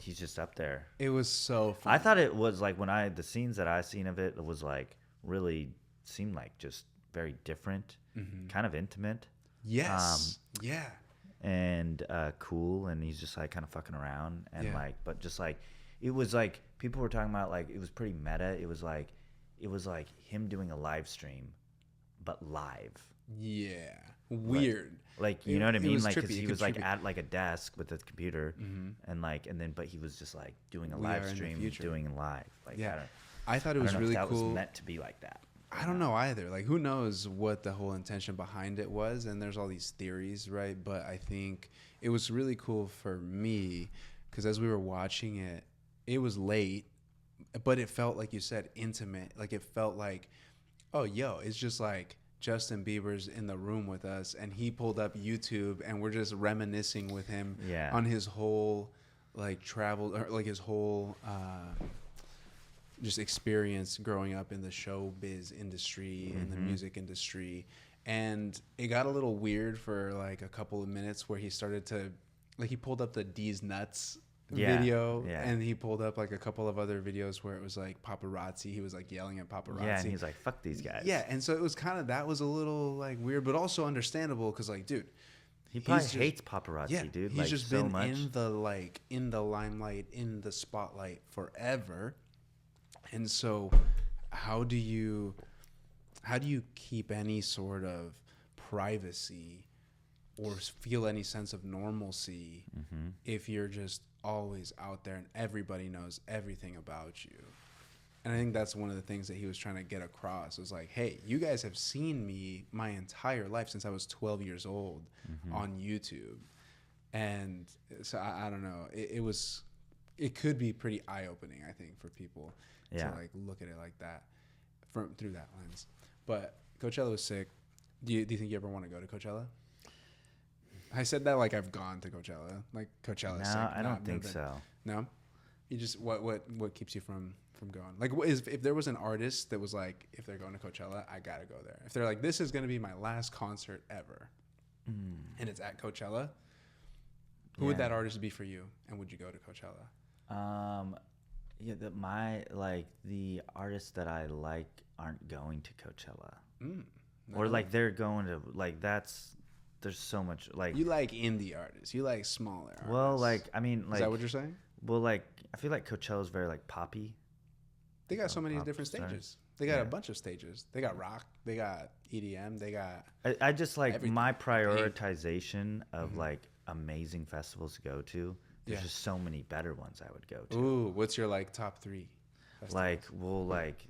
he's just up there. It was so fun. I thought it was like the scenes that I seen of it was like really seemed like just very different, kind of intimate. Yes. Yeah. And cool, and he's just like kind of fucking around and Yeah. like, but just like it was like people were talking about like it was pretty meta. It was like him doing a live stream, but live. Yeah. Weird. Like you It- know what I it mean? was Like 'cause trippy. It he could was like trippy. at like a desk with a computer, Mm-hmm. but he was just like doing a We live are in the stream, future. doing live. Like Yeah. I thought I it was don't know really if that cool. was meant to be like that. I don't know either. Like, who knows what the whole intention behind it was? And there's all these theories, right? But I think it was really cool for me because as we were watching it, it was late, but it felt like you said intimate. Like it felt like, oh, yo, it's just like Justin Bieber's in the room with us, and he pulled up YouTube, and we're just reminiscing with him Yeah. on his whole like travel or like his whole. Just experience growing up in the showbiz industry and the music industry. And it got a little weird for like a couple of minutes where he started to like he pulled up the D's Nuts Yeah, video yeah. and he pulled up like a couple of other videos where it was like paparazzi. He was like yelling at paparazzi. Yeah, and he's like, "Fuck these guys." Yeah, and so it was kind of that was a little like weird, but also understandable because like, dude, he probably he's just- hates paparazzi, yeah, dude. he's like just so been much. in the limelight, in the spotlight forever. And so how do you keep any sort of privacy or feel any sense of normalcy if you're just always out there and everybody knows everything about you? And I think that's one of the things that he was trying to get across was like, hey, you guys have seen me my entire life since I was 12 years old on YouTube. And so I don't know. It could be pretty eye-opening, I think, for people Yeah. to like look at it like that through that lens. But Coachella was sick. Do you think you ever want to go to Coachella? I said that like I've gone to Coachella. Like Coachella is sick. No, I No, don't I've never think been. so. No? You just what keeps you from going? Like if there was an artist that was like, if they're going to Coachella, I gotta go there. If they're like, this is gonna be my last concert ever, and it's at Coachella, who would Yeah. that artist be for you? And would you go to Coachella? Yeah, the artists that I like aren't going to Coachella, or No. like they're going to like there's so much like You like indie artists. You like smaller artists. well like I mean like is that what you're saying? well like I feel like Coachella's very like poppy. They got so many pop different stars. stages. They got Yeah. a bunch of stages. They got rock. They got EDM. They got I just like Everything. my prioritization of like amazing festivals to go to. There's Yeah. just so many better ones I would go to. ooh. What's your like top 3? festivals? Like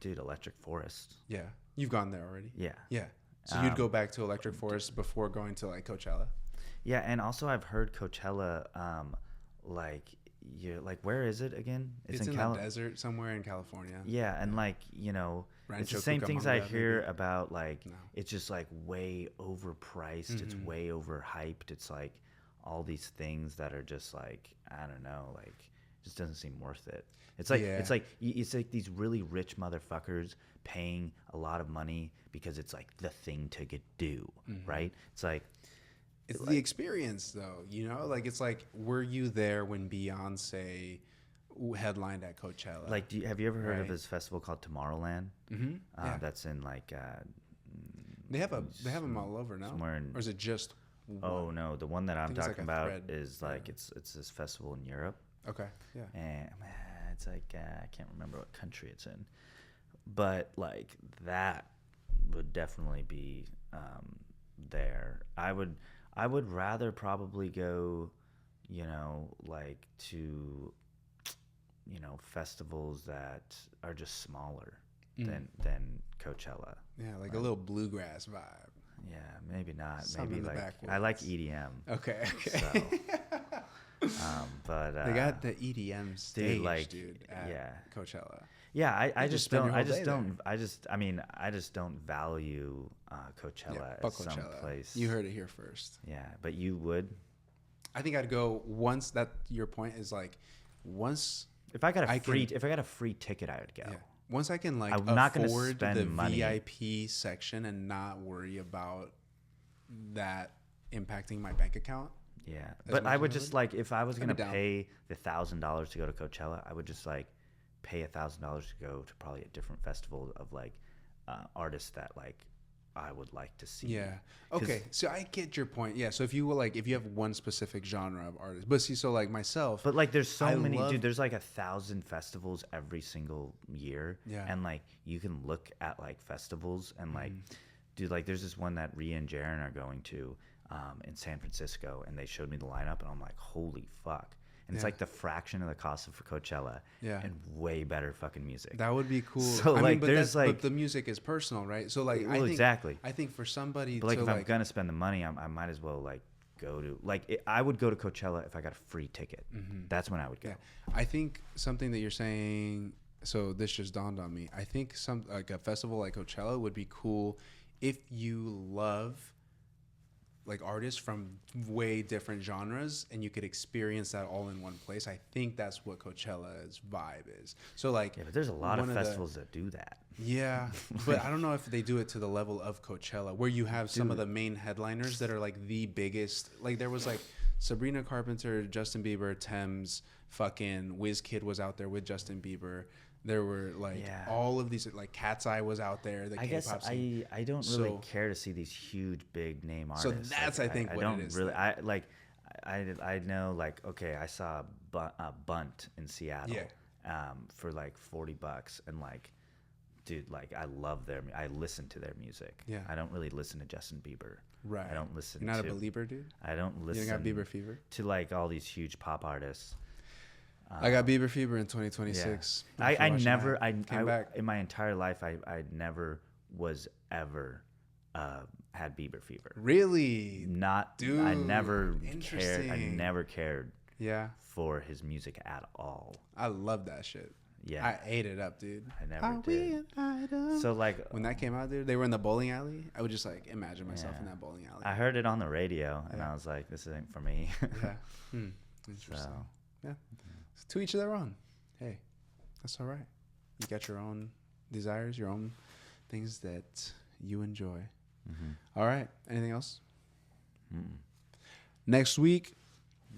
dude, Electric Forest. yeah, you've gone there already. Yeah. Yeah. So you'd go back to Electric Forest before going to like Coachella. Yeah, and also I've heard Coachella where is it again? It's in the desert somewhere in California. Yeah, and like, you know, it's Rancho the same things I Cucamonga, hear maybe? about like No. it's just like way overpriced, it's way overhyped. It's like all these things that are just like, I don't know, like just doesn't seem worth it. It's like Yeah. it's like these really rich motherfuckers paying a lot of money because it's like the thing to do, right? It's like It's the experience, though. You know, like it's like, were you there when Beyonce headlined at Coachella? have you ever heard of Right. this festival called Tomorrowland? yeah. That's in like They have them all over now. Somewhere in, Or is it just one? oh no, the one that I'm think it's like talking a about thread. is like it's this festival in Europe, Okay. Yeah. and it's like I can't remember what country it's in, but like that would definitely be there. I would rather probably go, like to, festivals that are just smaller than Coachella. Yeah, like a little bluegrass vibe. Yeah, maybe not. Something Maybe in the like I like backwoods. EDM. Okay. So, but They got the EDM stage, dude, at yeah. Coachella. Yeah, I You just just spend don't. your I whole just day don't. I just don't value Coachella Yeah, as fuck some Coachella. place. You heard it here first. Yeah, but you would. I think I'd go once. That your point is like, once If I got I a free, can- if I got a free ticket, I would go. yeah, once I can like I'm not gonna afford spend the money. VIP section and not worry about that impacting my bank account. Yeah, As but much I as would I just would? like if I was I'd be gonna down. pay the $1,000 to go to Coachella, I would just like pay $1,000 to go to probably a different festival of like artists that like I would like to see. Yeah. 'Cause- Okay. So I get your point. Yeah. So if you have one specific genre of artist, but see, so like myself, But like, there's so I many, love- dude. There's like 1,000 festivals every single year. Yeah. And like, you can look at like festivals and like, Mm-hmm. dude, like, there's this one that Rhea and Jaren are going to in San Francisco, and they showed me the lineup, and I'm like, holy fuck. And it's Yeah. like the fraction of the cost of Coachella. Yeah. And way better fucking music. that would be cool. So, I like, but there's, but like- the music is personal, right? So like, I Well, think, exactly. I think for somebody But like, to if I'm gonna spend the money, I might as well like go to I would go to Coachella if I got a free ticket. That's when I would go. Mm-hmm. yeah, I think something that you're saying. So this just dawned on me. I think some like a festival like Coachella would be cool if you love like artists from way different genres and you could experience that all in one place. I think that's what Coachella's vibe is. So like, Yeah, but there's a lot of one the- festivals that do that. yeah, but I don't know if they do it to the level of Coachella, where you have some of the main headliners that are like the biggest. Like there was like Sabrina Carpenter, Justin Bieber, Thames, fucking WizKid was out there with Justin Bieber. There were like Yeah. all of these, like Cat's Eye was out there. The I guess K-pop scene. I don't really So- care to see these huge big name So artists. that's, I think, I what it don't is really then. I know like okay I saw Bunt in Seattle for like $40 and like dude like I love I listen to their music. Yeah. I don't really listen to Justin Bieber. Right. I don't listen. You're not to, a believer, dude. I don't You listen. don't got Bieber fever. to like all these huge pop artists. I got Bieber fever in 2026. Yeah. I Watching never that. Came back. in my entire life I never was ever had Bieber fever. Really? Not I Dude, never cared. I interesting. never cared Yeah. for his music at all. I love that shit. Yeah, I ate it up, dude. I never did. So like When that came out, dude, they were in the bowling alley. I would just like imagine myself in that bowling alley. I heard it on the radio and Yeah. I was like, this isn't for me. Yeah. Interesting. So Yeah. To each their own. Hey, that's all right. You got your own desires, your own things that you enjoy. All right. Anything else? Next week,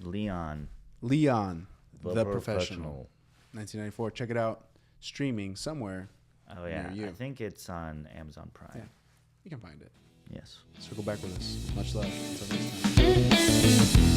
Leon, Leon, the professional. 1994. Check it out. Streaming somewhere. Oh yeah, near you. I think it's on Amazon Prime. Yeah. You can find it. Yes. Circle back with us. Much love. Until next time.